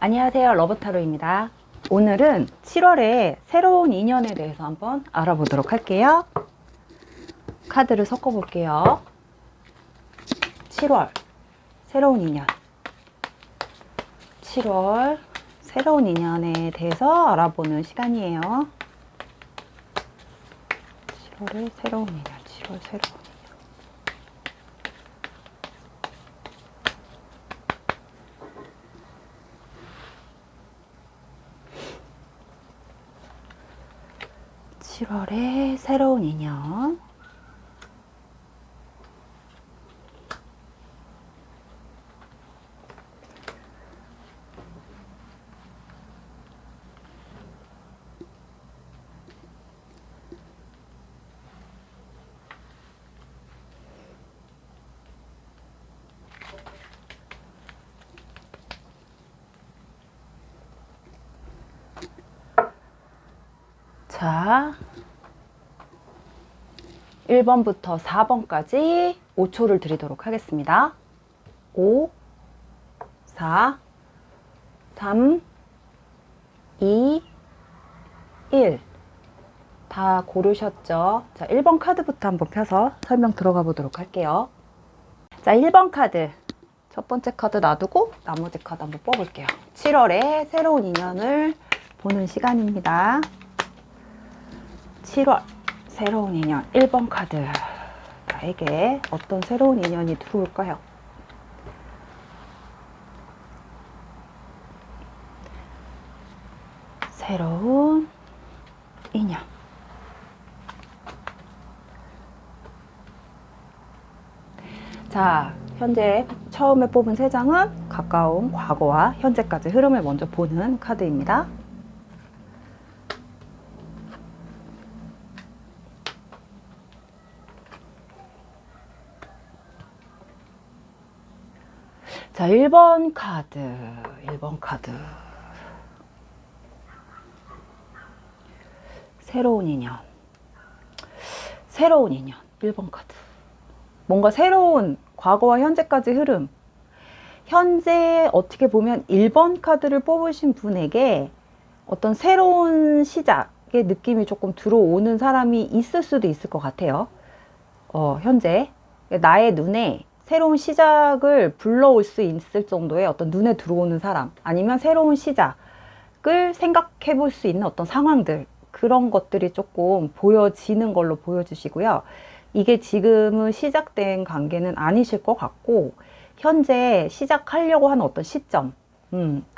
안녕하세요, 러브타로입니다. 오늘은 7월에 새로운 인연에 대해서 한번 알아보도록 할게요. 카드를 섞어 볼게요. 7월 새로운 인연, 7월 새로운 인연에 대해서 알아보는 시간이에요. 7월의 새로운 인연, 7월 새로운 인연. 7월의 새로운 인연. 자, 1번부터 4번까지 5초를 드리도록 하겠습니다. 5, 4, 3, 2, 1. 다 고르셨죠? 자, 1번 카드부터 한번 펴서 설명 들어가 보도록 할게요. 자, 1번 카드. 첫 번째 카드 놔두고 나머지 카드 한번 뽑을게요. 7월에 새로운 인연을 보는 시간입니다. 7월 새로운 인연 1번 카드. 나에게 어떤 새로운 인연이 들어올까요? 새로운 인연. 자, 현재 처음에 뽑은 3장은 가까운 과거와 현재까지 흐름을 먼저 보는 카드입니다. 자, 1번 카드. 1번 카드. 새로운 인연. 새로운 인연. 1번 카드. 뭔가 새로운 과거와 현재까지 흐름. 현재 어떻게 보면 1번 카드를 뽑으신 분에게 어떤 새로운 시작의 느낌이 조금 들어오는 사람이 있을 수도 있을 것 같아요. 현재 나의 눈에 새로운 시작을 불러올 수 있을 정도의 어떤 눈에 들어오는 사람, 아니면 새로운 시작을 생각해 볼 수 있는 어떤 상황들, 그런 것들이 조금 보여지는 걸로 보여주시고요. 이게 지금은 시작된 관계는 아니실 것 같고, 현재 시작하려고 하는 어떤 시점,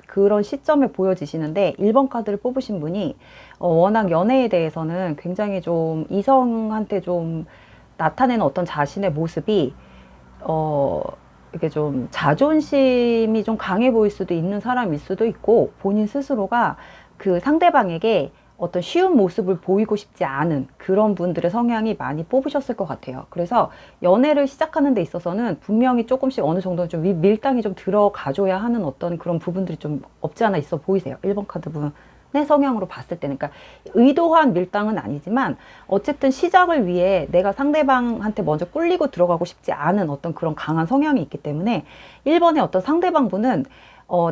그런 시점에 보여지시는데, 1번 카드를 뽑으신 분이 워낙 연애에 대해서는 굉장히 좀 이성한테 좀 나타내는 어떤 자신의 모습이 이게 좀 자존심이 좀 강해 보일 수도 있는 사람일 수도 있고, 본인 스스로가 그 상대방에게 어떤 쉬운 모습을 보이고 싶지 않은 그런 분들의 성향이 많이 뽑으셨을 것 같아요. 그래서 연애를 시작하는 데 있어서는 분명히 조금씩 어느 정도는 좀 밀당이 좀 들어가줘야 하는 어떤 그런 부분들이 좀 없지 않아 있어 보이세요. 1번 카드 분의 성향으로 봤을 때는. 그러니까 의도한 밀당은 아니지만 어쨌든 시작을 위해 내가 상대방한테 먼저 꿀리고 들어가고 싶지 않은 어떤 그런 강한 성향이 있기 때문에 1번의 어떤 상대방 분은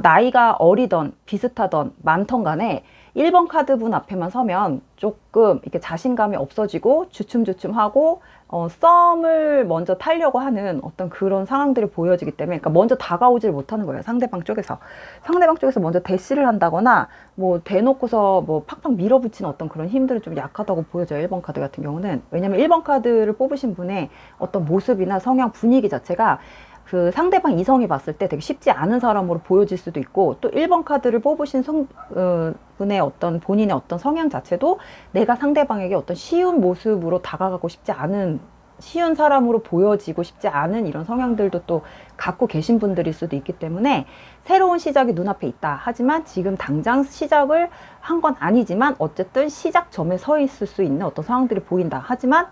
나이가 어리던 비슷하던 많던 간에 1번 카드 분 앞에만 서면 조금 이렇게 자신감이 없어지고 주춤주춤하고 썸을 먼저 타려고 하는 어떤 그런 상황들이 보여지기 때문에, 그러니까 먼저 다가오질 못하는 거예요. 상대방 쪽에서 먼저 대시를 한다거나 뭐 대놓고서 뭐 팍팍 밀어붙이는 어떤 그런 힘들이 좀 약하다고 보여져요. 1번 카드 같은 경우는. 왜냐면 1번 카드를 뽑으신 분의 어떤 모습이나 성향 분위기 자체가 그 상대방 이성이 봤을 때 되게 쉽지 않은 사람으로 보여질 수도 있고, 또 1번 카드를 뽑으신 분의 어떤 본인의 어떤 성향 자체도 내가 상대방에게 어떤 쉬운 모습으로 다가가고 싶지 않은, 쉬운 사람으로 보여지고 싶지 않은 이런 성향들도 또 갖고 계신 분들일 수도 있기 때문에 새로운 시작이 눈앞에 있다. 하지만 지금 당장 시작을 한 건 아니지만 어쨌든 시작점에 서 있을 수 있는 어떤 상황들이 보인다. 하지만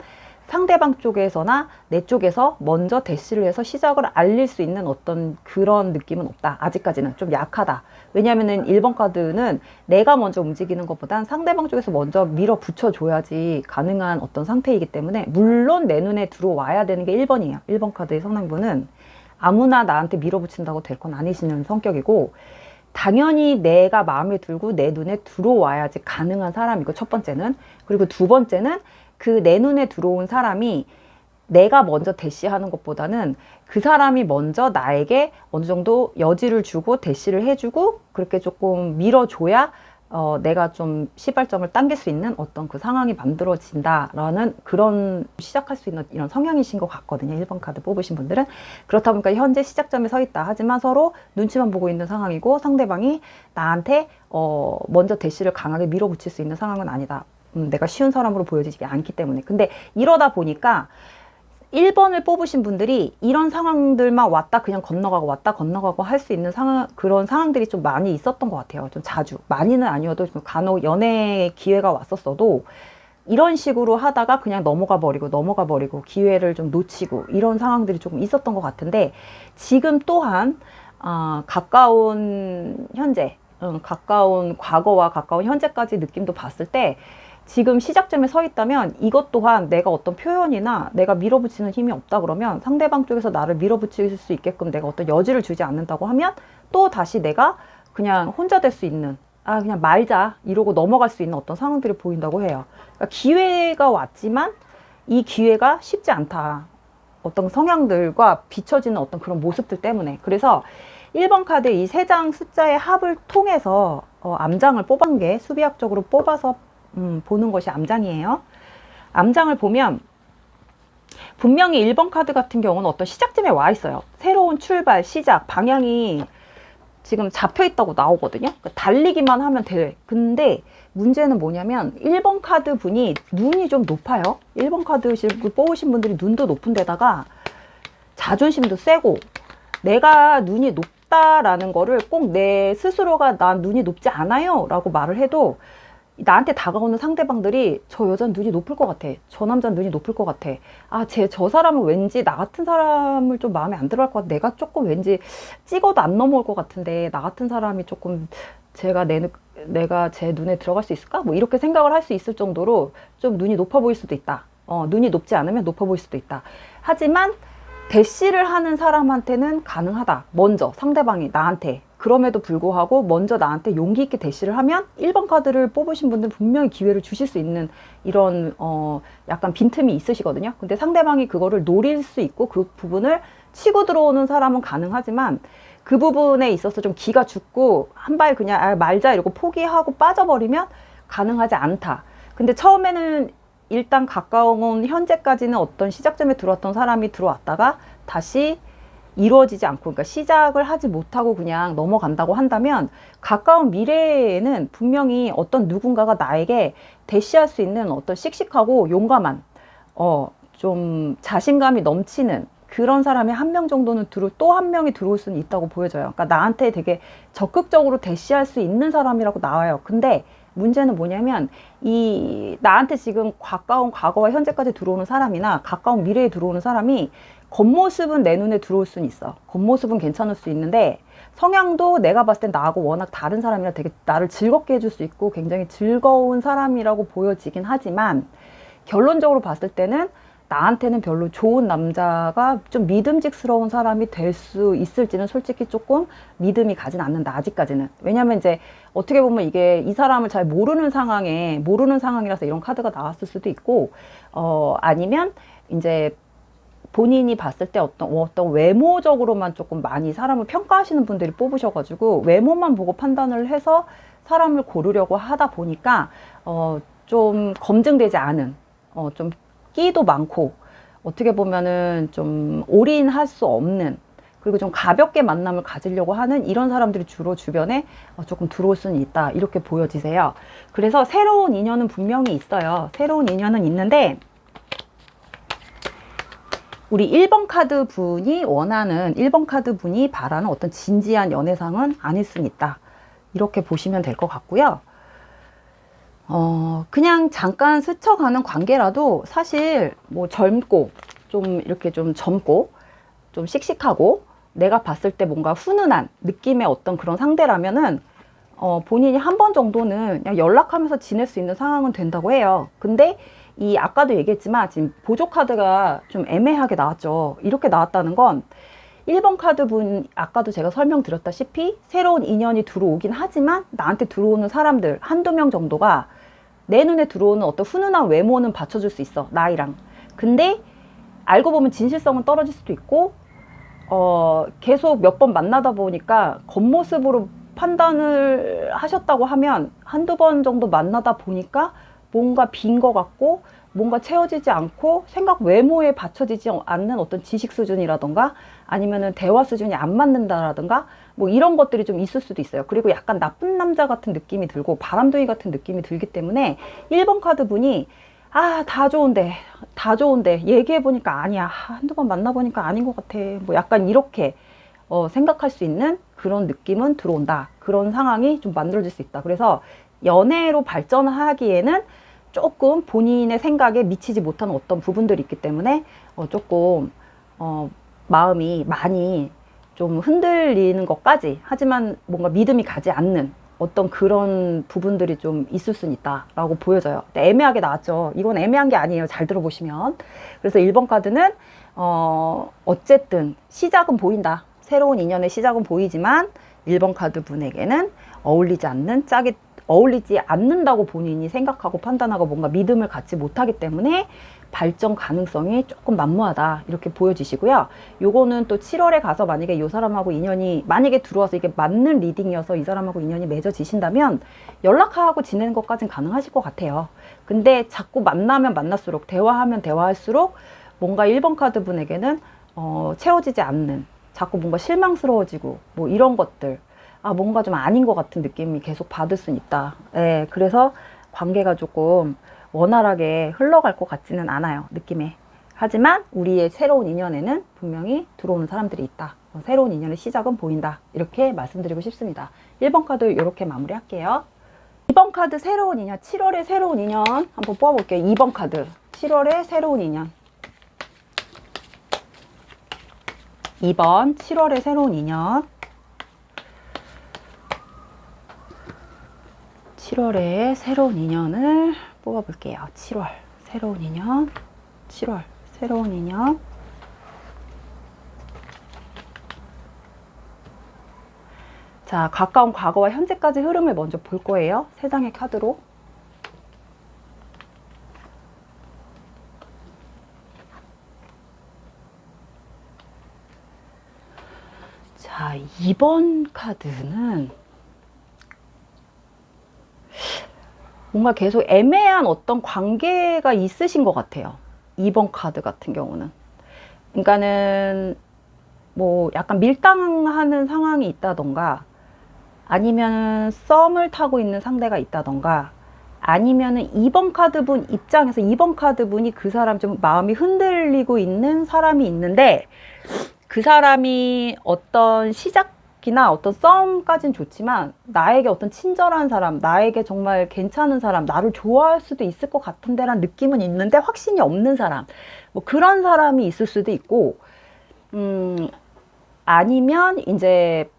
상대방 쪽에서나 내 쪽에서 먼저 대시를 해서 시작을 알릴 수 있는 어떤 그런 느낌은 없다. 아직까지는 좀 약하다. 왜냐하면은 1번 카드는 내가 먼저 움직이는 것보단 상대방 쪽에서 먼저 밀어붙여줘야지 가능한 어떤 상태이기 때문에, 물론 내 눈에 들어와야 되는 게 1번이에요. 1번 카드의 성향분은 아무나 나한테 밀어붙인다고 될 건 아니시는 성격이고, 당연히 내가 마음에 들고 내 눈에 들어와야지 가능한 사람이고, 첫 번째는. 그리고 두 번째는 그 내 눈에 들어온 사람이 내가 먼저 대시하는 것보다는 그 사람이 먼저 나에게 어느 정도 여지를 주고 대시를 해주고 그렇게 조금 밀어줘야 내가 좀 시발점을 당길 수 있는 어떤 그 상황이 만들어진다라는 그런 시작할 수 있는 이런 성향이신 것 같거든요. 1번 카드 뽑으신 분들은. 그렇다 보니까 현재 시작점에 서 있다. 하지만 서로 눈치만 보고 있는 상황이고 상대방이 나한테 먼저 대시를 강하게 밀어붙일 수 있는 상황은 아니다. 내가 쉬운 사람으로 보여지지 않기 때문에. 근데 이러다 보니까 1번을 뽑으신 분들이 이런 상황들만 왔다 그냥 건너가고 왔다 건너가고 할 수 있는 상황, 그런 상황들이 좀 많이 있었던 것 같아요. 좀 자주. 많이는 아니어도 좀 간혹 연애 기회가 왔었어도 이런 식으로 하다가 그냥 넘어가 버리고 기회를 좀 놓치고 이런 상황들이 조금 있었던 것 같은데, 지금 또한 가까운 현재, 가까운 과거와 가까운 현재까지 느낌도 봤을 때 지금 시작점에 서 있다면 이것 또한 내가 어떤 표현이나 내가 밀어붙이는 힘이 없다 그러면 상대방 쪽에서 나를 밀어붙일 수 있게끔 내가 어떤 여지를 주지 않는다고 하면 또 다시 내가 그냥 혼자 될 수 있는, 그냥 말자 이러고 넘어갈 수 있는 어떤 상황들이 보인다고 해요. 그러니까 기회가 왔지만 이 기회가 쉽지 않다. 어떤 성향들과 비춰지는 어떤 그런 모습들 때문에. 그래서 1번 카드 이 3장 숫자의 합을 통해서 암장을 뽑은 게 수비학적으로 뽑아서 보는 것이 암장이에요. 암장을 보면 분명히 1번 카드 같은 경우는 어떤 시작점에 와 있어요. 새로운 출발, 시작, 방향이 지금 잡혀 있다고 나오거든요. 그러니까 달리기만 하면 돼. 근데 문제는 뭐냐면 1번 카드 분이 눈이 좀 높아요. 1번 카드 뽑으신 분들이 눈도 높은 데다가 자존심도 세고, 내가 눈이 높다라는 거를 꼭 내 스스로가 난 눈이 높지 않아요 라고 말을 해도 나한테 다가오는 상대방들이 저 여자는 눈이 높을 것 같아. 저 남자는 눈이 높을 것 같아. 저 사람은 왠지 나 같은 사람을 좀 마음에 안 들어할 것 같아. 내가 조금 왠지 찍어도 안 넘어올 것 같은데 나 같은 사람이 조금 내가 제 눈에 들어갈 수 있을까? 뭐 이렇게 생각을 할 수 있을 정도로 좀 눈이 높아 보일 수도 있다. 눈이 높지 않으면 높아 보일 수도 있다. 하지만 대시를 하는 사람한테는 가능하다. 먼저 상대방이 나한테. 그럼에도 불구하고 먼저 나한테 용기 있게 대시를 하면 1번 카드를 뽑으신 분들은 분명히 기회를 주실 수 있는 이런 약간 빈틈이 있으시거든요. 근데 상대방이 그거를 노릴 수 있고 그 부분을 치고 들어오는 사람은 가능하지만 그 부분에 있어서 좀 기가 죽고 한 발 그냥 말자 이러고 포기하고 빠져버리면 가능하지 않다. 근데 처음에는 일단 가까운 현재까지는 어떤 시작점에 들어왔던 사람이 들어왔다가 다시 이루어지지 않고, 그러니까 시작을 하지 못하고 그냥 넘어간다고 한다면 가까운 미래에는 분명히 어떤 누군가가 나에게 대시할 수 있는 어떤 씩씩하고 용감한 좀 자신감이 넘치는 그런 사람이 한 명 정도는 또 한 명이 들어올 수는 있다고 보여져요. 그러니까 나한테 되게 적극적으로 대시할 수 있는 사람이라고 나와요. 근데 문제는 뭐냐면 나한테 지금 가까운 과거와 현재까지 들어오는 사람이나 가까운 미래에 들어오는 사람이 겉모습은 내 눈에 들어올 수는 있어. 겉모습은 괜찮을 수 있는데 성향도 내가 봤을 땐 나하고 워낙 다른 사람이라 되게 나를 즐겁게 해줄 수 있고 굉장히 즐거운 사람이라고 보여지긴 하지만 결론적으로 봤을 때는 나한테는 별로 좋은 남자가 좀 믿음직스러운 사람이 될 수 있을지는 솔직히 조금 믿음이 가진 않는다, 아직까지는. 왜냐면 이제 어떻게 보면 이게 이 사람을 잘 모르는 상황이라서 이런 카드가 나왔을 수도 있고, 아니면 이제 본인이 봤을 때 어떤 외모적으로만 조금 많이 사람을 평가하시는 분들이 뽑으셔가지고 외모만 보고 판단을 해서 사람을 고르려고 하다 보니까 좀 검증되지 않은 좀 끼도 많고 어떻게 보면은 좀 올인할 수 없는, 그리고 좀 가볍게 만남을 가지려고 하는 이런 사람들이 주로 주변에 조금 들어올 수는 있다, 이렇게 보여지세요. 그래서 새로운 인연은 분명히 있어요. 새로운 인연은 있는데 우리 1번 카드 분이 원하는, 1번 카드 분이 바라는 어떤 진지한 연애상은 아닐 수는 있다, 이렇게 보시면 될 것 같고요. 그냥 잠깐 스쳐가는 관계라도 사실 뭐 젊고 좀 이렇게 좀 젊고 좀 씩씩하고 내가 봤을 때 뭔가 훈훈한 느낌의 어떤 그런 상대라면은 본인이 한 번 정도는 그냥 연락하면서 지낼 수 있는 상황은 된다고 해요. 근데 아까도 얘기했지만 지금 보조 카드가 좀 애매하게 나왔죠. 이렇게 나왔다는 건 1번 카드 분, 아까도 제가 설명드렸다시피 새로운 인연이 들어오긴 하지만 나한테 들어오는 사람들 한두 명 정도가 내 눈에 들어오는 어떤 훈훈한 외모는 받쳐줄 수 있어, 나이랑. 근데 알고 보면 진실성은 떨어질 수도 있고, 계속 몇 번 만나다 보니까 겉모습으로 판단을 하셨다고 하면 한두 번 정도 만나다 보니까 뭔가 빈 것 같고 뭔가 채워지지 않고 생각 외모에 받쳐지지 않는 어떤 지식 수준이라던가 아니면은 대화 수준이 안 맞는다라던가 뭐 이런 것들이 좀 있을 수도 있어요. 그리고 약간 나쁜 남자 같은 느낌이 들고 바람둥이 같은 느낌이 들기 때문에 1번 카드 분이 다 좋은데 얘기해보니까 아니야, 한두 번 만나보니까 아닌 것 같아, 뭐 약간 이렇게 생각할 수 있는 그런 느낌은 들어온다. 그런 상황이 좀 만들어질 수 있다. 그래서 연애로 발전하기에는 조금 본인의 생각에 미치지 못하는 어떤 부분들이 있기 때문에 조금 마음이 많이 좀 흔들리는 것까지, 하지만 뭔가 믿음이 가지 않는 어떤 그런 부분들이 좀 있을 수는 있다라고 보여져요. 근데 애매하게 나왔죠. 이건 애매한 게 아니에요. 잘 들어보시면. 그래서 1번 카드는 어쨌든 시작은 보인다. 새로운 인연의 시작은 보이지만 1번 카드 분에게는 어울리지 않는다고 본인이 생각하고 판단하고 뭔가 믿음을 갖지 못하기 때문에 발전 가능성이 조금 만무하다, 이렇게 보여지시고요. 요거는 또 7월에 가서 만약에 이 사람하고 인연이 만약에 들어와서 이게 맞는 리딩이어서 이 사람하고 인연이 맺어지신다면 연락하고 지내는 것까진 가능하실 것 같아요. 근데 자꾸 만나면 만날수록, 대화하면 대화할수록 뭔가 1번 카드 분에게는 채워지지 않는, 자꾸 뭔가 실망스러워지고 뭐 이런 것들, 뭔가 좀 아닌 것 같은 느낌이 계속 받을 수는 있다. 예, 그래서 관계가 조금 원활하게 흘러갈 것 같지는 않아요, 느낌에. 하지만 우리의 새로운 인연에는 분명히 들어오는 사람들이 있다. 새로운 인연의 시작은 보인다. 이렇게 말씀드리고 싶습니다. 1번 카드 이렇게 마무리할게요. 2번 카드 새로운 인연, 7월의 새로운 인연 한번 뽑아볼게요. 2번 카드 7월의 새로운 인연. 2번 7월의 새로운 인연. 7월의 새로운 인연을 뽑아볼게요. 7월 새로운 인연. 7월 새로운 인연. 자, 가까운 과거와 현재까지 흐름을 먼저 볼 거예요. 세 장의 카드로. 자, 2번 카드는 뭔가 계속 애매한 어떤 관계가 있으신 것 같아요. 2번 카드 같은 경우는. 그러니까는 뭐 약간 밀당하는 상황이 있다던가, 아니면 썸을 타고 있는 상대가 있다던가, 아니면은 2번 카드분 입장에서 2번 카드분이 그 사람 좀 마음이 흔들리고 있는 사람이 있는데, 그 사람이 어떤 시작이나 어떤 썸까진 좋지만 나에게 어떤 친절한 사람, 나에게 정말 괜찮은 사람, 나를 좋아할 수도 있을 것 같은데라는 느낌은 있는데 확신이 없는 사람, 뭐 그런 사람이 있을 수도 있고, 아니면 이제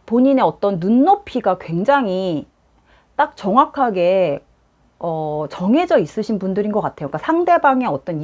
본인의 어떤 눈높이가 굉장히 딱 정확하게 정해져 있으신 분들인 것 같아요. 그러니까 상대방의 어떤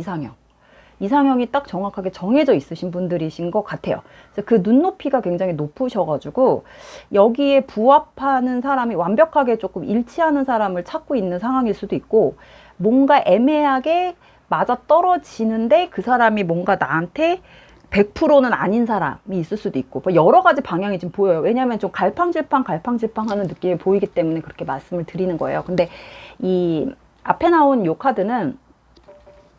이상형이 딱 정확하게 정해져 있으신 분들이신 것 같아요. 그래서 그 눈높이가 굉장히 높으셔가지고 여기에 부합하는 사람이, 완벽하게 조금 일치하는 사람을 찾고 있는 상황일 수도 있고, 뭔가 애매하게 맞아떨어지는데 그 사람이 뭔가 나한테 100%는 아닌 사람이 있을 수도 있고, 뭐 여러 가지 방향이 지금 보여요. 왜냐하면 좀 갈팡질팡 하는 느낌이 보이기 때문에 그렇게 말씀을 드리는 거예요. 근데 이 앞에 나온 요 카드는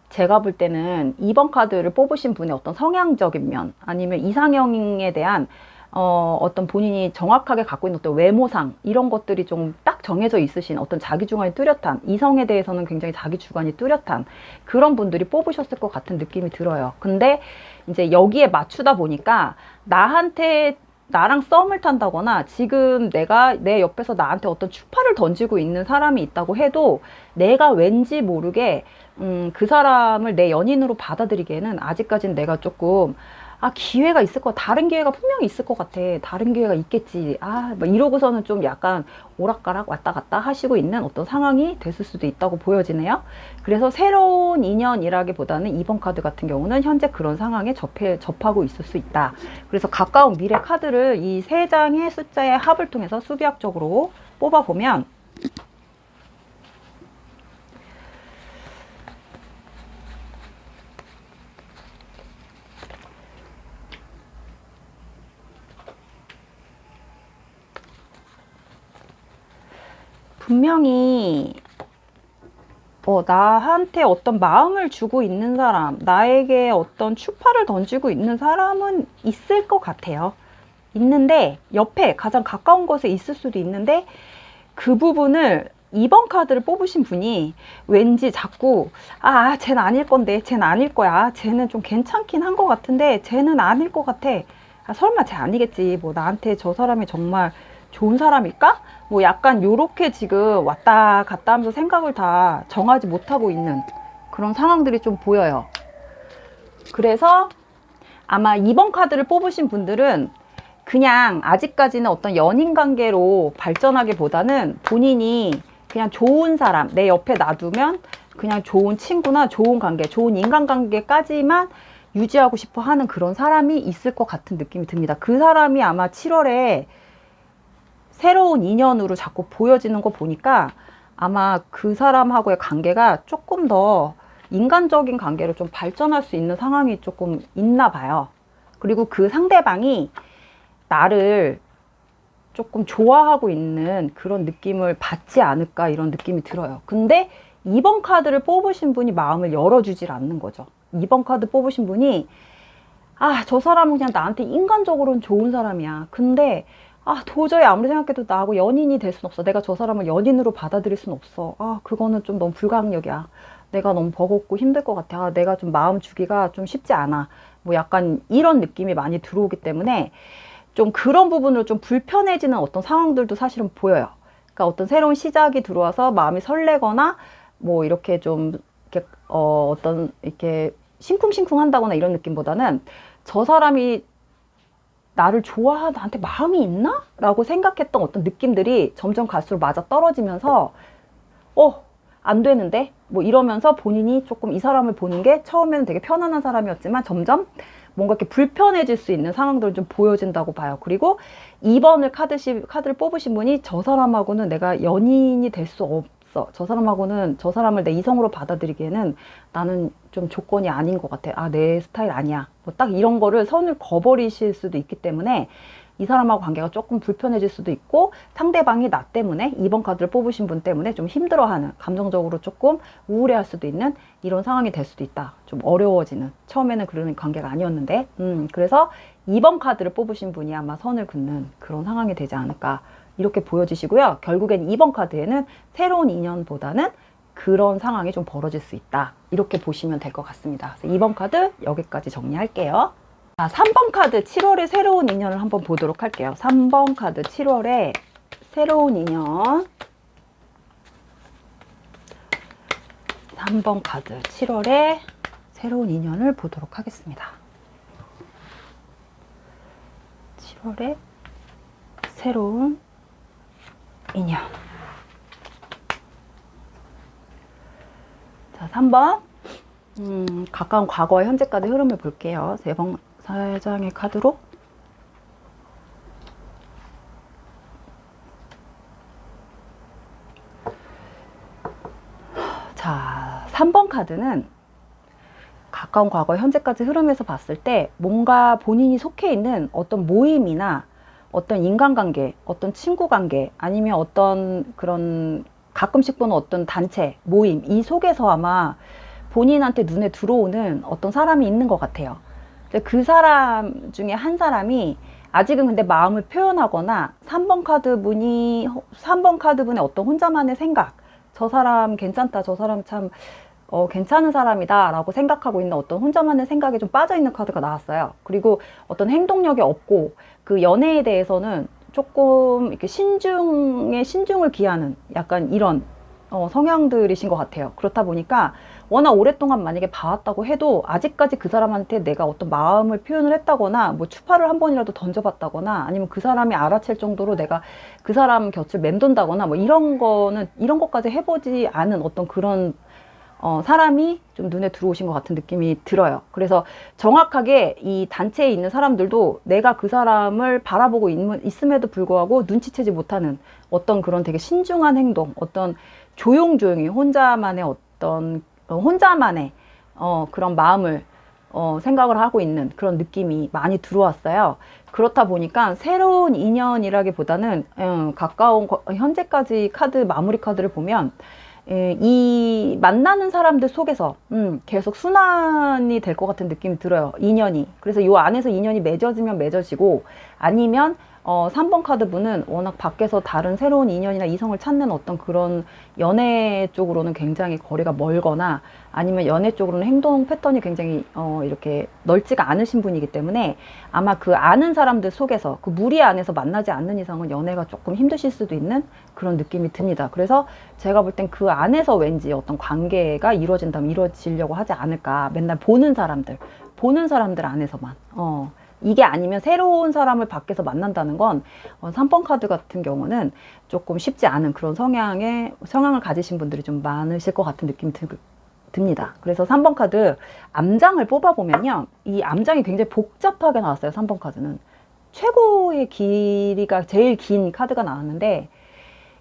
제가 볼 때는 2번 카드를 뽑으신 분의 어떤 성향적인 면, 아니면 이상형에 대한 어떤 본인이 정확하게 갖고 있는 어떤 외모상, 이런 것들이 좀 딱 정해져 있으신 어떤 자기 주관이 뚜렷한, 이성에 대해서는 굉장히 자기 주관이 뚜렷한 그런 분들이 뽑으셨을 것 같은 느낌이 들어요. 근데 이제 여기에 맞추다 보니까 나랑 썸을 탄다거나 지금 내 옆에서 나한테 어떤 추파를 던지고 있는 사람이 있다고 해도 내가 왠지 모르게 그 사람을 내 연인으로 받아들이기에는 아직까지는 내가 조금 아, 기회가 있을 거, 다른 기회가 분명히 있을 것 같아. 다른 기회가 있겠지. 아, 뭐 이러고서는 좀 약간 오락가락 왔다 갔다 하시고 있는 어떤 상황이 됐을 수도 있다고 보여지네요. 그래서 새로운 인연이라기보다는 이번 카드 같은 경우는 현재 그런 상황에 접하고 있을 수 있다. 그래서 가까운 미래 카드를 이 세 장의 숫자의 합을 통해서 수비학적으로 뽑아보면 분명히 나한테 어떤 마음을 주고 있는 사람, 나에게 어떤 추파를 던지고 있는 사람은 있을 것 같아요. 있는데 옆에 가장 가까운 곳에 있을 수도 있는데 그 부분을 2번 카드를 뽑으신 분이 왠지 자꾸 쟤는 아닐 건데, 쟤는 아닐 거야, 쟤는 좀 괜찮긴 한 것 같은데 쟤는 아닐 것 같아, 설마 쟤 아니겠지, 뭐 나한테 저 사람이 정말 좋은 사람일까? 뭐 약간 요렇게 지금 왔다 갔다 하면서 생각을 다 정하지 못하고 있는 그런 상황들이 좀 보여요. 그래서 아마 2번 카드를 뽑으신 분들은 그냥 아직까지는 어떤 연인 관계로 발전하기보다는 본인이 그냥 좋은 사람, 내 옆에 놔두면 그냥 좋은 친구나 좋은 관계, 좋은 인간관계까지만 유지하고 싶어 하는 그런 사람이 있을 것 같은 느낌이 듭니다. 그 사람이 아마 7월에 새로운 인연으로 자꾸 보여지는 거 보니까 아마 그 사람하고의 관계가 조금 더 인간적인 관계로 좀 발전할 수 있는 상황이 조금 있나 봐요. 그리고 그 상대방이 나를 조금 좋아하고 있는 그런 느낌을 받지 않을까, 이런 느낌이 들어요. 근데 2번 카드를 뽑으신 분이 마음을 열어주질 않는 거죠. 2번 카드 뽑으신 분이 저 사람은 그냥 나한테 인간적으로는 좋은 사람이야. 근데 도저히 아무리 생각해도 나하고 연인이 될 순 없어. 내가 저 사람을 연인으로 받아들일 순 없어. 그거는 좀 너무 불가항력이야. 내가 너무 버겁고 힘들 것 같아. 내가 좀 마음 주기가 좀 쉽지 않아. 뭐 약간 이런 느낌이 많이 들어오기 때문에 좀 그런 부분으로 좀 불편해지는 어떤 상황들도 사실은 보여요. 그러니까 어떤 새로운 시작이 들어와서 마음이 설레거나 뭐 이렇게 좀 이렇게 어떤 이렇게 심쿵심쿵 한다거나 이런 느낌보다는 저 사람이 나를 나한테 마음이 있나? 라고 생각했던 어떤 느낌들이 점점 갈수록 맞아 떨어지면서 안 되는데? 뭐 이러면서 본인이 조금 이 사람을 보는 게 처음에는 되게 편안한 사람이었지만 점점 뭔가 이렇게 불편해질 수 있는 상황들을 좀 보여진다고 봐요. 그리고 2번을 카드를 뽑으신 분이 저 사람하고는 내가 연인이 될 수 없어. 저 사람을 내 이성으로 받아들이기에는 나는 좀 조건이 아닌 것 같아. 내 스타일 아니야. 뭐 딱 이런 거를 선을 그어버리실 수도 있기 때문에 이 사람하고 관계가 조금 불편해질 수도 있고, 상대방이 나 때문에 2번 카드를 뽑으신 분 때문에 좀 힘들어하는, 감정적으로 조금 우울해할 수도 있는 이런 상황이 될 수도 있다. 좀 어려워지는, 처음에는 그런 관계가 아니었는데 그래서 2번 카드를 뽑으신 분이 아마 선을 긋는 그런 상황이 되지 않을까, 이렇게 보여지시고요. 결국엔 2번 카드에는 새로운 인연보다는 그런 상황이 좀 벌어질 수 있다, 이렇게 보시면 될 것 같습니다. 그래서 2번 카드 여기까지 정리할게요. 3번 카드 7월의 새로운 인연을 한번 보도록 할게요. 3번 카드 7월의 새로운 인연. 3번 카드 7월의 새로운 인연을 보도록 하겠습니다. 7월의 새로운 인연. 자, 3번. 가까운 과거와 현재까지 흐름을 볼게요. 4장의 카드로. 자, 3번 카드는 가까운 과거, 현재까지 흐름에서 봤을 때 뭔가 본인이 속해 있는 어떤 모임이나 어떤 인간관계, 어떤 친구관계, 아니면 어떤 그런 가끔씩 보는 어떤 단체, 모임, 이 속에서 아마 본인한테 눈에 들어오는 어떤 사람이 있는 것 같아요. 그 사람 중에 한 사람이 아직은 근데 마음을 표현하거나 3번 카드분의 어떤 혼자만의 생각, 저 사람 괜찮다, 저 사람 참 괜찮은 사람이다 라고 생각하고 있는 어떤 혼자만의 생각에 좀 빠져있는 카드가 나왔어요. 그리고 어떤 행동력이 없고 그 연애에 대해서는 조금 이렇게 신중을 기하는 약간 이런 성향들이신 것 같아요. 그렇다 보니까 워낙 오랫동안 만약에 봐왔다고 해도 아직까지 그 사람한테 내가 어떤 마음을 표현을 했다거나 뭐 추파를 한 번이라도 던져봤다거나 아니면 그 사람이 알아챌 정도로 내가 그 사람 곁을 맴돈다거나 뭐 이런 것까지 해보지 않은 어떤 그런 사람이 좀 눈에 들어오신 것 같은 느낌이 들어요. 그래서 정확하게 이 단체에 있는 사람들도 내가 그 사람을 바라보고 있음에도 불구하고 눈치채지 못하는 어떤 그런 되게 신중한 행동, 어떤 조용조용히 혼자만의 그런 마음을 생각을 하고 있는 그런 느낌이 많이 들어왔어요. 그렇다 보니까 새로운 인연이라기보다는 가까운 현재까지 마무리 카드를 보면 이 만나는 사람들 속에서 계속 순환이 될 것 같은 느낌이 들어요. 인연이. 그래서 이 안에서 인연이 맺어지면 맺어지고 아니면 3번 카드 분은 워낙 밖에서 다른 새로운 인연이나 이성을 찾는 어떤 그런 연애 쪽으로는 굉장히 거리가 멀거나 아니면 연애 쪽으로는 행동 패턴이 굉장히 이렇게 넓지가 않으신 분이기 때문에 아마 그 아는 사람들 속에서 그 무리 안에서 만나지 않는 이상은 연애가 조금 힘드실 수도 있는 그런 느낌이 듭니다. 그래서 제가 볼 땐 그 안에서 왠지 어떤 관계가 이루어진다면 이루어지려고 하지 않을까. 맨날 보는 사람들 안에서만 이게 아니면 새로운 사람을 밖에서 만난다는 건 3번 카드 같은 경우는 조금 쉽지 않은 그런 성향을 가지신 분들이 좀 많으실 것 같은 느낌이 듭니다. 그래서 3번 카드 암장을 뽑아보면요. 이 암장이 굉장히 복잡하게 나왔어요. 3번 카드는. 최고의 길이가 제일 긴 카드가 나왔는데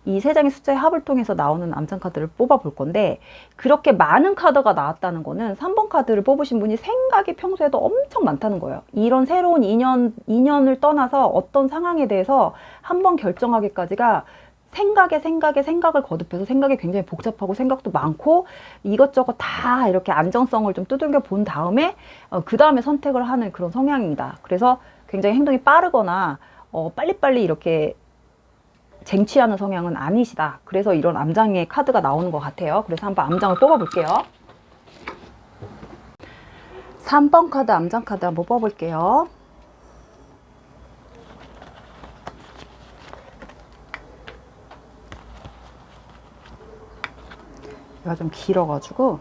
이 세 장의 숫자의 합을 통해서 나오는 암장 카드를 뽑아볼 건데 그렇게 많은 카드가 나왔다는 거는 3번 카드를 뽑으신 분이 생각이 평소에도 엄청 많다는 거예요. 이런 새로운 인연을 떠나서 어떤 상황에 대해서 한번 결정하기까지가 생각을 거듭해서 생각이 굉장히 복잡하고 생각도 많고 이것저것 다 이렇게 안정성을 좀 두들겨 본 다음에 그 다음에 선택을 하는 그런 성향입니다. 그래서 굉장히 행동이 빠르거나 빨리빨리 이렇게 쟁취하는 성향은 아니시다. 그래서 이런 암장의 카드가 나오는 것 같아요. 그래서 한번 암장을 뽑아볼게요. 3번 카드 암장 카드 한번 뽑아볼게요. 얘가 좀 길어가지고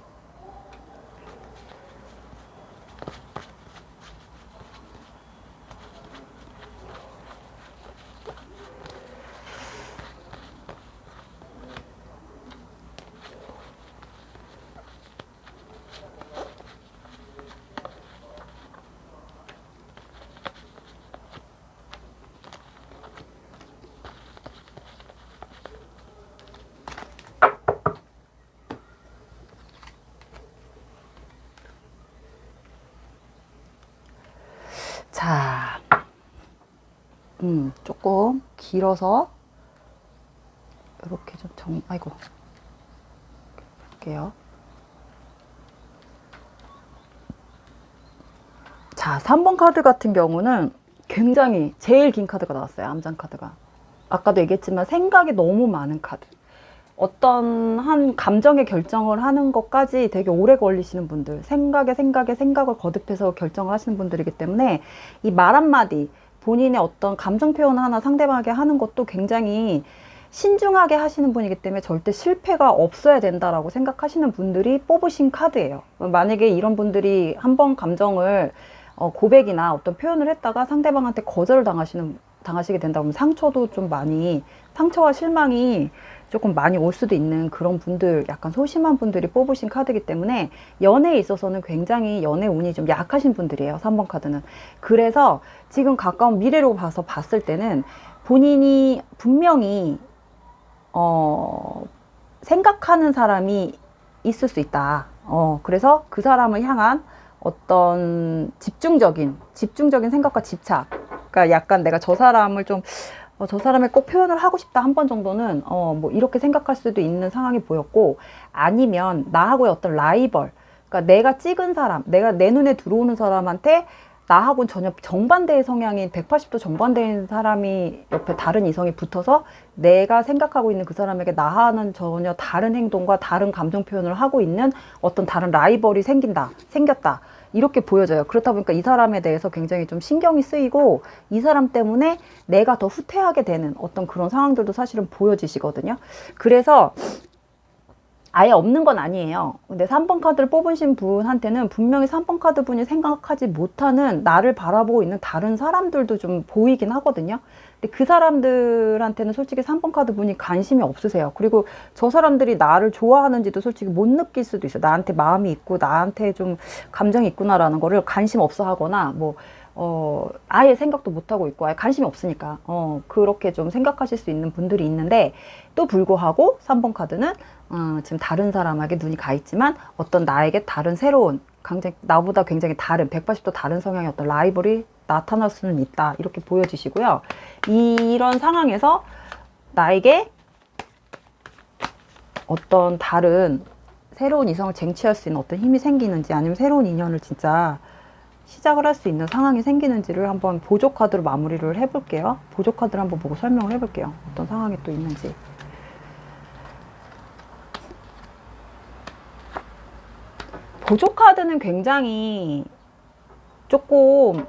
자, 조금 길어서 이렇게 좀 아이고 볼게요. 자, 3번 카드 같은 경우는 굉장히 제일 긴 카드가 나왔어요. 암장 카드가. 아까도 얘기했지만 생각이 너무 많은 카드. 어떤 한 감정의 결정을 하는 것까지 되게 오래 걸리시는 분들, 생각을 거듭해서 결정을 하시는 분들이기 때문에 이 말 한마디, 본인의 어떤 감정 표현 하나 상대방에게 하는 것도 굉장히 신중하게 하시는 분이기 때문에 절대 실패가 없어야 된다라고 생각하시는 분들이 뽑으신 카드예요. 만약에 이런 분들이 한번 감정을 고백이나 어떤 표현을 했다가 상대방한테 거절을 당하시게 된다면 상처와 실망이 조금 많이 올 수도 있는 그런 분들, 약간 소심한 분들이 뽑으신 카드이기 때문에 연애에 있어서는 굉장히 연애 운이 좀 약하신 분들이에요. 3번 카드는. 그래서 지금 가까운 미래로 봤을 때는 본인이 분명히 생각하는 사람이 있을 수 있다. 그래서 그 사람을 향한 어떤 집중적인 생각과 집착. 그러니까 약간 내가 저 사람을 저 사람을 꼭 표현을 하고 싶다 한 번 정도는 뭐 이렇게 생각할 수도 있는 상황이 보였고, 아니면 나하고의 어떤 라이벌, 그러니까 내가 찍은 사람, 내가 내 눈에 들어오는 사람한테 나하고는 전혀 정반대의 성향인 180도 정반대인 사람이 옆에 다른 이성이 붙어서 내가 생각하고 있는 그 사람에게 나와는 전혀 다른 행동과 다른 감정 표현을 하고 있는 어떤 다른 라이벌이 생겼다. 이렇게 보여져요. 그렇다 보니까 이 사람에 대해서 굉장히 좀 신경이 쓰이고 이 사람 때문에 내가 더 후퇴하게 되는 어떤 그런 상황들도 사실은 보여지시거든요. 그래서 아예 없는 건 아니에요. 근데 3번 카드를 뽑으신 분한테는 분명히 3번 카드 분이 생각하지 못하는 나를 바라보고 있는 다른 사람들도 좀 보이긴 하거든요. 근데 그 사람들한테는 솔직히 3번 카드 분이 관심이 없으세요. 그리고 저 사람들이 나를 좋아하는지도 솔직히 못 느낄 수도 있어요. 나한테 마음이 있고 나한테 좀 감정이 있구나라는 거를 관심 없어 하거나 뭐 아예 생각도 못하고 있고, 아예 관심이 없으니까, 그렇게 좀 생각하실 수 있는 분들이 있는데, 또 불구하고 3번 카드는, 지금 다른 사람에게 눈이 가 있지만, 어떤 나에게 다른 새로운, 나보다 굉장히 다른, 180도 다른 성향의 어떤 라이벌이 나타날 수는 있다. 이렇게 보여지시고요. 이런 상황에서 나에게 어떤 다른 새로운 이성을 쟁취할 수 있는 어떤 힘이 생기는지, 아니면 새로운 인연을 진짜 시작을 할 수 있는 상황이 생기는지를 한번 보조 카드로 마무리를 해볼게요. 보조 카드를 한번 보고 설명을 해볼게요. 어떤 상황이 또 있는지. 보조 카드는 굉장히 조금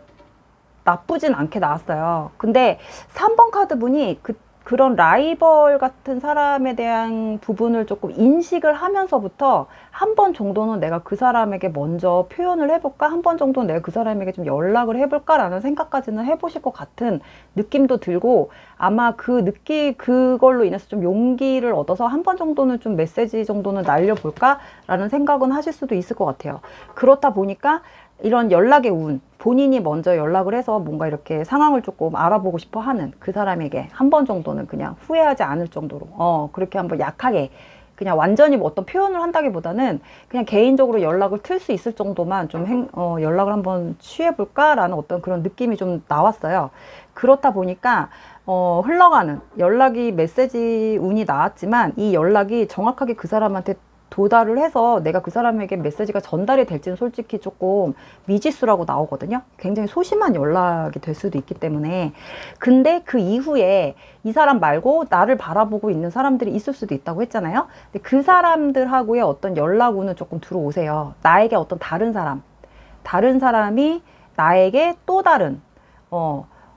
나쁘진 않게 나왔어요. 근데 3번 카드 분이 그런 라이벌 같은 사람에 대한 부분을 조금 인식을 하면서부터 한 번 정도는 내가 그 사람에게 먼저 표현을 해볼까? 한 번 정도는 내가 그 사람에게 좀 연락을 해볼까라는 생각까지는 해보실 것 같은 느낌도 들고, 아마 그걸로 인해서 좀 용기를 얻어서 한 번 정도는 좀 메시지 정도는 날려볼까라는 생각은 하실 수도 있을 것 같아요. 그렇다 보니까 이런 연락의 운, 본인이 먼저 연락을 해서 뭔가 이렇게 상황을 조금 알아보고 싶어 하는 그 사람에게 한 번 정도는 그냥 후회하지 않을 정도로, 그렇게 한번 약하게, 그냥 완전히 뭐 어떤 표현을 한다기보다는 그냥 개인적으로 연락을 틀 수 있을 정도만 좀 연락을 한번 취해볼까라는 어떤 그런 느낌이 좀 나왔어요. 그렇다 보니까, 흘러가는 연락이 메시지 운이 나왔지만 이 연락이 정확하게 그 사람한테 도달을 해서 내가 그 사람에게 메시지가 전달이 될지는 솔직히 조금 미지수라고 나오거든요. 굉장히 소심한 연락이 될 수도 있기 때문에. 근데 그 이후에 이 사람 말고 나를 바라보고 있는 사람들이 있을 수도 있다고 했잖아요. 근데 그 사람들하고의 어떤 연락운은 조금 들어오세요. 나에게 어떤 다른 사람이 나에게 또 다른,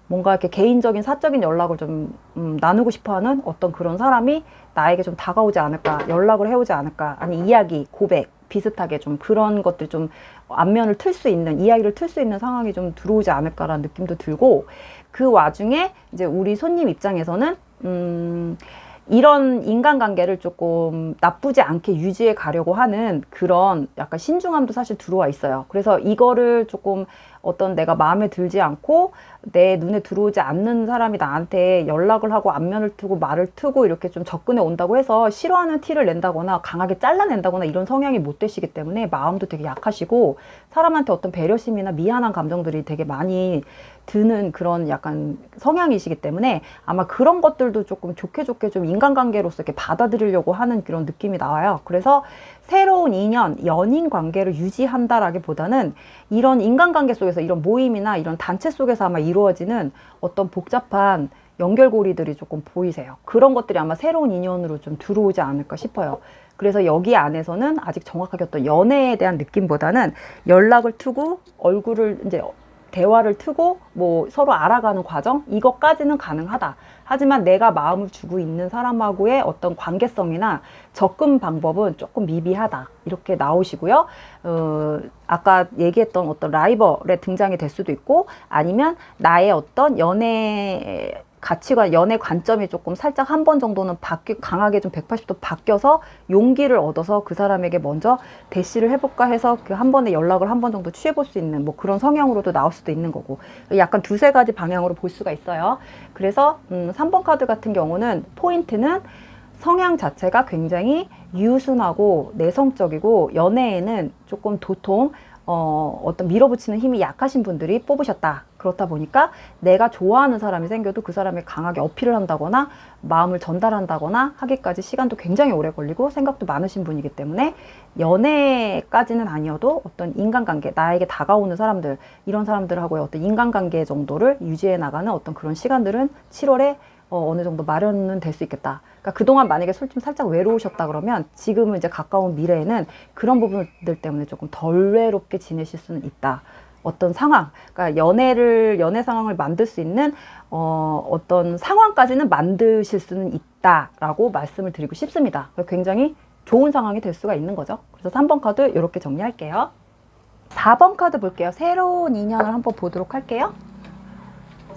뭔가 이렇게 개인적인 사적인 연락을 좀 나누고 싶어하는 어떤 그런 사람이 나에게 좀 다가오지 않을까, 연락을 해오지 않을까, 아니 이야기, 고백 비슷하게 좀 그런 것들 좀 안면을 틀 수 있는, 이야기를 틀 수 있는 상황이 좀 들어오지 않을까라는 느낌도 들고, 그 와중에 이제 우리 손님 입장에서는 이런 인간관계를 조금 나쁘지 않게 유지해 가려고 하는 그런 약간 신중함도 사실 들어와 있어요. 그래서 이거를 조금 어떤 내가 마음에 들지 않고 내 눈에 들어오지 않는 사람이 나한테 연락을 하고 안면을 트고 말을 트고 이렇게 좀 접근해 온다고 해서 싫어하는 티를 낸다거나 강하게 잘라낸다거나 이런 성향이 못 되시기 때문에 마음도 되게 약하시고, 사람한테 어떤 배려심이나 미안한 감정들이 되게 많이 드는 그런 약간 성향이시기 때문에 아마 그런 것들도 조금 좋게 좀 인간관계로서 이렇게 받아들이려고 하는 그런 느낌이 나와요. 그래서 새로운 인연, 연인 관계를 유지한다라기보다는 이런 인간관계 속에서, 이런 모임이나 이런 단체 속에서 아마 이루어지는 어떤 복잡한 연결고리들이 조금 보이세요. 그런 것들이 아마 새로운 인연으로 좀 들어오지 않을까 싶어요. 그래서 여기 안에서는 아직 정확하게 어떤 연애에 대한 느낌보다는 연락을 트고 얼굴을 이제 대화를 트고 뭐 서로 알아가는 과정, 이것까지는 가능하다. 하지만 내가 마음을 주고 있는 사람하고의 어떤 관계성이나 접근 방법은 조금 미비하다. 이렇게 나오시고요. 아까 얘기했던 어떤 라이벌의 등장이 될 수도 있고, 아니면 나의 어떤 연애 가치관, 연애 관점이 조금 살짝 한 번 정도는 강하게 좀 180도 바뀌어서 용기를 얻어서 그 사람에게 먼저 대시를 해볼까 해서 그 한 번에 연락을 한 번 정도 취해볼 수 있는 뭐 그런 성향으로도 나올 수도 있는 거고, 약간 두세 가지 방향으로 볼 수가 있어요. 그래서 3번 카드 같은 경우는 포인트는 성향 자체가 굉장히 유순하고 내성적이고, 연애에는 조금 도통 어떤 밀어붙이는 힘이 약하신 분들이 뽑으셨다. 그렇다 보니까 내가 좋아하는 사람이 생겨도 그 사람이 강하게 어필을 한다거나 마음을 전달한다거나 하기까지 시간도 굉장히 오래 걸리고 생각도 많으신 분이기 때문에 연애까지는 아니어도 어떤 인간관계, 나에게 다가오는 사람들, 이런 사람들하고의 어떤 인간관계 정도를 유지해 나가는 어떤 그런 시간들은 7월에 어느 정도 마련은 될 수 있겠다. 그러니까 그동안 만약에 좀 살짝 외로우셨다 그러면 지금은 이제 가까운 미래에는 그런 부분들 때문에 조금 덜 외롭게 지내실 수는 있다. 어떤 상황, 그러니까 연애 상황을 만들 수 있는 어떤 상황까지는 만드실 수는 있다라고 말씀을 드리고 싶습니다. 굉장히 좋은 상황이 될 수가 있는 거죠. 그래서 3번 카드 이렇게 정리할게요. 4번 카드 볼게요. 새로운 인연을 한번 보도록 할게요.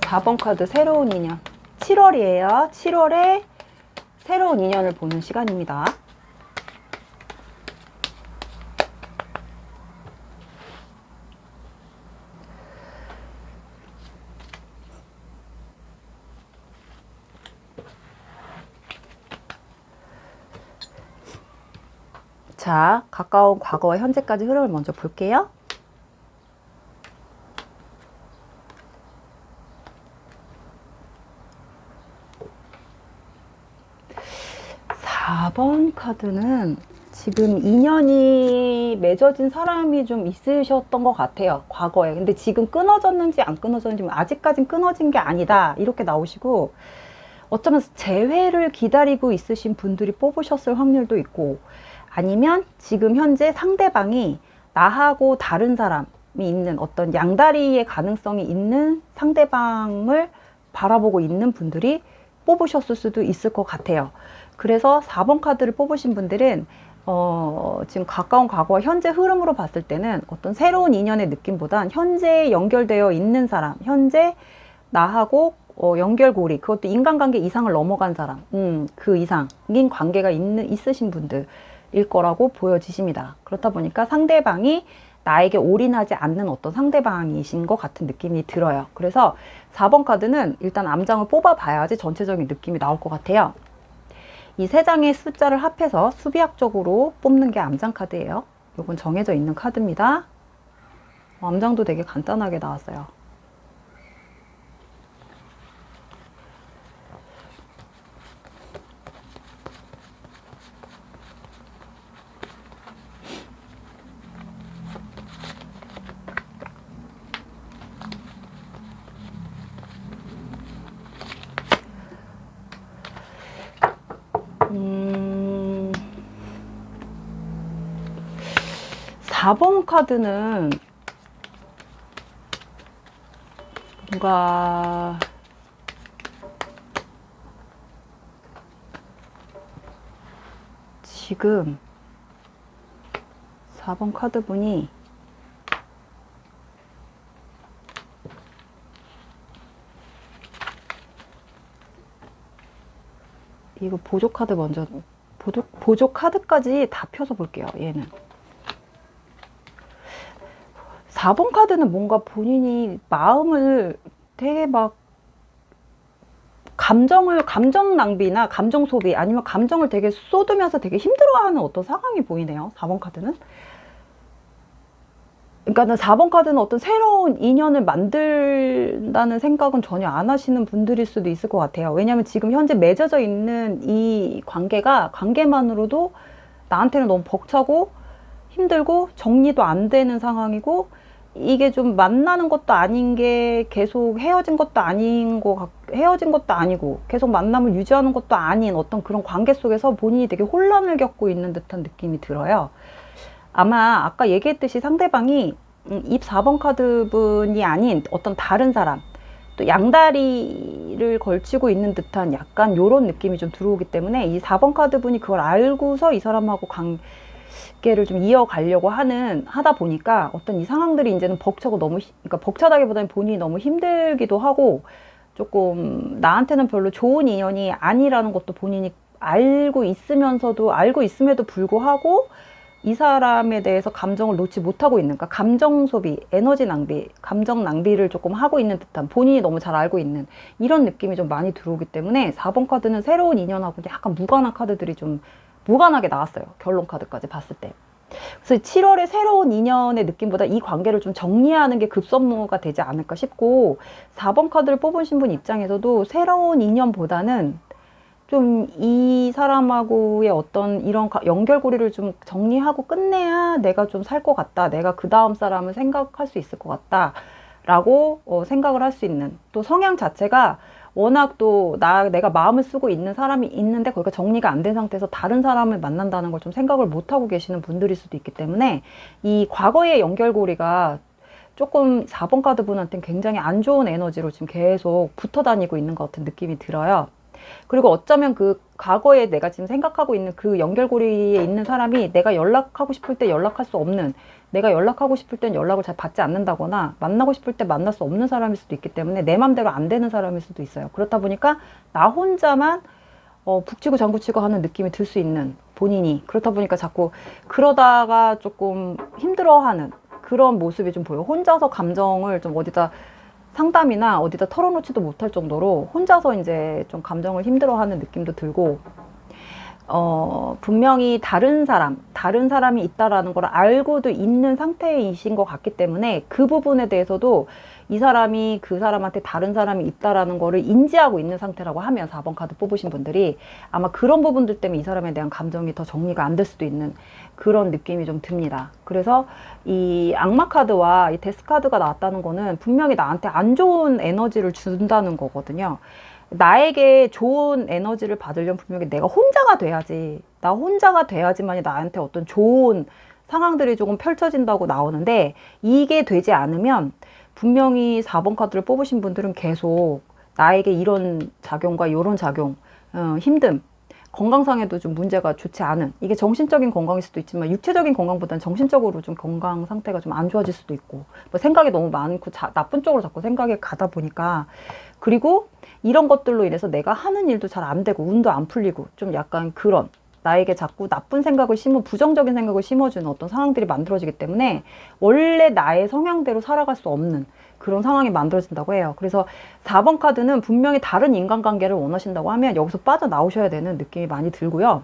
4번 카드 새로운 인연. 7월이에요. 7월에 새로운 인연을 보는 시간입니다. 자, 가까운 과거와 현재까지 흐름을 먼저 볼게요. 사 번 카드는 지금 인연이 맺어진 사람이 좀 있으셨던 것 같아요. 과거에. 근데 지금 끊어졌는지 안 끊어졌는지 아직까진 끊어진 게 아니다. 이렇게 나오시고 어쩌면 재회를 기다리고 있으신 분들이 뽑으셨을 확률도 있고 아니면 지금 현재 상대방이 나하고 다른 사람이 있는 어떤 양다리의 가능성이 있는 상대방을 바라보고 있는 분들이 뽑으셨을 수도 있을 것 같아요. 그래서 4번 카드를 뽑으신 분들은 지금 가까운 과거와 현재 흐름으로 봤을 때는 어떤 새로운 인연의 느낌보단 현재에 연결되어 있는 사람, 현재 나하고 연결고리, 그것도 인간관계 이상을 넘어간 사람, 그 이상인 관계가 있으신 분들일 거라고 보여지십니다. 그렇다 보니까 상대방이 나에게 올인하지 않는 어떤 상대방이신 것 같은 느낌이 들어요. 그래서 4번 카드는 일단 암장을 뽑아봐야지 전체적인 느낌이 나올 것 같아요. 이 세 장의 숫자를 합해서 수비학적으로 뽑는 게 암장 카드예요. 이건 정해져 있는 카드입니다. 암장도 되게 간단하게 나왔어요. 음... 4번 카드는 뭔가 지금 4번 카드 분이 이거 보조 카드 먼저 보조 카드까지 다 펴서 볼게요. 얘는 4번 카드는 뭔가 본인이 마음을 되게 막 감정 낭비나 감정 소비 아니면 감정을 되게 쏟으면서 되게 힘들어하는 어떤 상황이 보이네요. 4번 카드는. 그러니까 4번 카드는 어떤 새로운 인연을 만든다는 생각은 전혀 안 하시는 분들일 수도 있을 것 같아요. 왜냐하면 지금 현재 맺어져 있는 이 관계만으로도 나한테는 너무 벅차고 힘들고 정리도 안 되는 상황이고 이게 좀 만나는 것도 아닌 게 계속 헤어진 것도 아니고 계속 만남을 유지하는 것도 아닌 어떤 그런 관계 속에서 본인이 되게 혼란을 겪고 있는 듯한 느낌이 들어요. 아마 아까 얘기했듯이 상대방이 입 4번 카드 분이 아닌 어떤 다른 사람 또 양다리를 걸치고 있는 듯한 약간 요런 느낌이 좀 들어오기 때문에 이 4번 카드 분이 그걸 알고서 이 사람하고 관계를 좀 이어가려고 하다 보니까 어떤 이 상황들이 이제는 벅차고 그러니까 벅차다기보다는 본인이 너무 힘들기도 하고 조금 나한테는 별로 좋은 인연이 아니라는 것도 본인이 알고 있음에도 불구하고 이 사람에 대해서 감정을 놓지 못하고 있는, 그러니까 감정 소비, 에너지 낭비, 감정 낭비를 조금 하고 있는 듯한 본인이 너무 잘 알고 있는 이런 느낌이 좀 많이 들어오기 때문에 4번 카드는 새로운 인연하고 약간 무관한 카드들이 좀 무관하게 나왔어요. 결론 카드까지 봤을 때. 그래서 7월에 새로운 인연의 느낌보다 이 관계를 좀 정리하는 게 급선무가 되지 않을까 싶고 4번 카드를 뽑으신 분 입장에서도 새로운 인연보다는 좀 이 사람하고의 어떤 이런 연결고리를 좀 정리하고 끝내야 내가 좀 살 것 같다. 내가 그 다음 사람을 생각할 수 있을 것 같다. 라고 생각을 할 수 있는 또 성향 자체가 워낙 또 내가 마음을 쓰고 있는 사람이 있는데 거기가 정리가 안 된 상태에서 다른 사람을 만난다는 걸 좀 생각을 못하고 계시는 분들일 수도 있기 때문에 이 과거의 연결고리가 조금 4번 카드 분한테는 굉장히 안 좋은 에너지로 지금 계속 붙어 다니고 있는 것 같은 느낌이 들어요. 그리고 어쩌면 그 과거에 내가 지금 생각하고 있는 그 연결고리에 있는 사람이 내가 연락하고 싶을 때 연락할 수 없는, 내가 연락하고 싶을 땐 연락을 잘 받지 않는다거나 만나고 싶을 때 만날 수 없는 사람일 수도 있기 때문에 내 맘대로 안 되는 사람일 수도 있어요. 그렇다 보니까 나 혼자만 북치고 장구치고 하는 느낌이 들 수 있는 본인이, 그렇다 보니까 자꾸 그러다가 조금 힘들어하는 그런 모습이 좀 보여. 혼자서 감정을 좀 어디다 상담이나 어디다 털어놓지도 못할 정도로 혼자서 이제 좀 감정을 힘들어하는 느낌도 들고, 분명히 다른 사람이 있다라는 걸 알고도 있는 상태이신 것 같기 때문에 그 부분에 대해서도 이 사람이 그 사람한테 다른 사람이 있다라는 거를 인지하고 있는 상태라고 하면 4번 카드 뽑으신 분들이 아마 그런 부분들 때문에 이 사람에 대한 감정이 더 정리가 안 될 수도 있는 그런 느낌이 좀 듭니다. 그래서 이 악마 카드와 이 데스 카드가 나왔다는 거는 분명히 나한테 안 좋은 에너지를 준다는 거거든요. 나에게 좋은 에너지를 받으려면 분명히 내가 혼자가 돼야지, 나 혼자가 돼야지만이 나한테 어떤 좋은 상황들이 조금 펼쳐진다고 나오는데, 이게 되지 않으면 분명히 4번 카드를 뽑으신 분들은 계속 나에게 이런 작용과 이런 작용, 힘듦, 건강상에도 좀 문제가 좋지 않은, 이게 정신적인 건강일 수도 있지만 육체적인 건강보다는 정신적으로 좀 건강 상태가 좀 안 좋아질 수도 있고, 뭐 생각이 너무 많고 나쁜 쪽으로 자꾸 생각이 가다 보니까, 그리고 이런 것들로 인해서 내가 하는 일도 잘 안 되고 운도 안 풀리고 좀 약간 그런, 나에게 자꾸 나쁜 생각을 부정적인 생각을 심어주는 어떤 상황들이 만들어지기 때문에 원래 나의 성향대로 살아갈 수 없는 그런 상황이 만들어진다고 해요. 그래서 4번 카드는 분명히 다른 인간관계를 원하신다고 하면 여기서 빠져나오셔야 되는 느낌이 많이 들고요.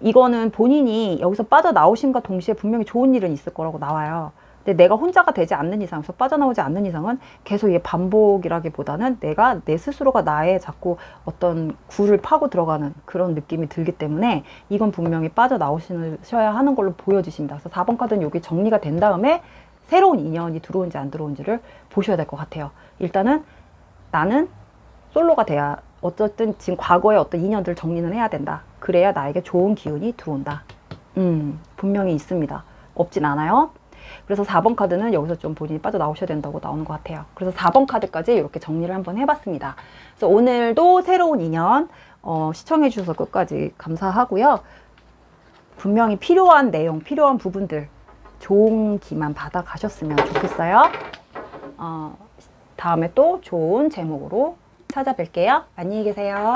이거는 본인이 여기서 빠져나오심과 동시에 분명히 좋은 일은 있을 거라고 나와요. 근데 내가 혼자가 되지 않는 이상, 그래서 빠져나오지 않는 이상은 계속 이게 반복이라기보다는 내가 내 스스로가 나의 자꾸 어떤 굴을 파고 들어가는 그런 느낌이 들기 때문에 이건 분명히 빠져나오셔야 하는 걸로 보여지십니다. 그래서 4번 카드는 여기 정리가 된 다음에 새로운 인연이 들어온지 안 들어온지를 보셔야 될 것 같아요. 일단은 나는 솔로가 돼야, 어쨌든 지금 과거의 어떤 인연들 정리는 해야 된다. 그래야 나에게 좋은 기운이 들어온다. 분명히 있습니다. 없진 않아요. 그래서 4번 카드는 여기서 좀 본인이 빠져나오셔야 된다고 나오는 것 같아요. 그래서 4번 카드까지 이렇게 정리를 한번 해봤습니다. 그래서 오늘도 새로운 인연 시청해 주셔서 끝까지 감사하고요. 분명히 필요한 내용, 필요한 부분들 좋은 기만 받아 가셨으면 좋겠어요. 다음에 또 좋은 제목으로 찾아뵐게요. 안녕히 계세요.